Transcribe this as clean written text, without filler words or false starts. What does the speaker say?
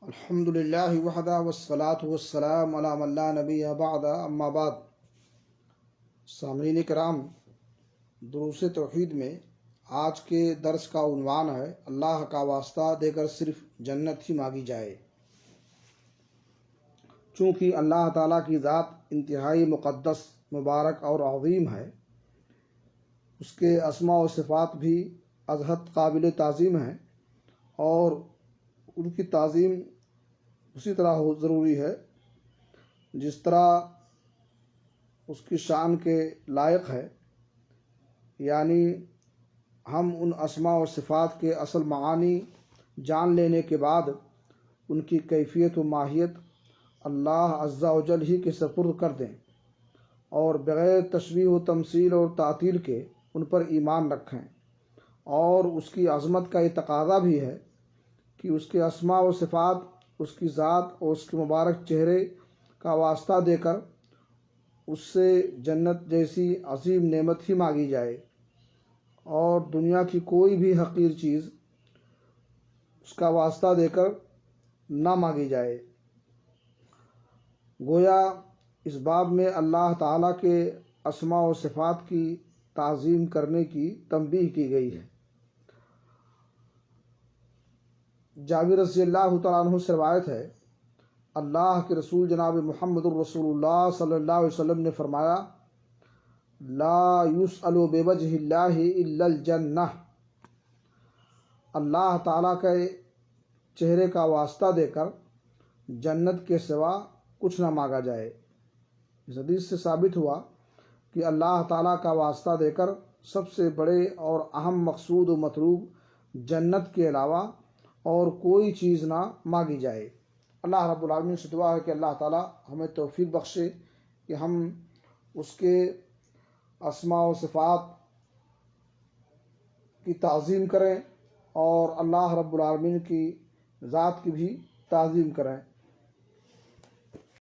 الحمد للہ وحدہ والصلاة والسلام علی من لا نبی بعد اما بعد۔ سامعین کرام، دروس توحید میں آج کے درس کا عنوان ہے اللہ کا واسطہ دے کر صرف جنت ہی مانگی جائے۔ چونکہ اللہ تعالیٰ کی ذات انتہائی مقدس، مبارک اور عظیم ہے، اس کے اسماء و صفات بھی ازحد قابل تعظیم ہیں، اور ان کی تعظیم اسی طرح ضروری ہے جس طرح اس کی شان کے لائق ہے۔ یعنی ہم ان اسماء و صفات کے اصل معانی جان لینے کے بعد ان کی کیفیت و ماہیت اللہ عز و جل ہی کے سپرد کر دیں، اور بغیر تشبیہ و تمثیل اور تعطیل کے ان پر ایمان رکھیں۔ اور اس کی عظمت کا یہ تقاضا بھی ہے کہ اس کے اسماء و صفات، اس کی ذات اور اس کے مبارک چہرے کا واسطہ دے کر اس سے جنت جیسی عظیم نعمت ہی مانگی جائے، اور دنیا کی کوئی بھی حقیر چیز اس کا واسطہ دے کر نہ مانگی جائے۔ گویا اس باب میں اللہ تعالیٰ کے اسماء و صفات کی تعظیم کرنے کی تنبیہ کی گئی ہے۔ جابر رضی اللہ تعالیٰ عنہ سے روایت ہے، اللہ کے رسول جناب محمد الرسول اللہ صلی اللہ علیہ وسلم نے فرمایا، لا یسأل بوجہ اللہ الا الجنہ، اللہ تعالیٰ کے چہرے کا واسطہ دے کر جنت کے سوا کچھ نہ مانگا جائے۔ اس حدیث سے ثابت ہوا کہ اللہ تعالیٰ کا واسطہ دے کر سب سے بڑے اور اہم مقصود و مطلوب جنت کے علاوہ اور کوئی چیز نہ مانگی جائے۔ اللہ رب العالمین سے دعا ہے کہ اللہ تعالیٰ ہمیں توفیق بخشے کہ ہم اس کے اسماء و صفات کی تعظیم کریں اور اللہ رب العالمین کی ذات کی بھی تعظیم کریں۔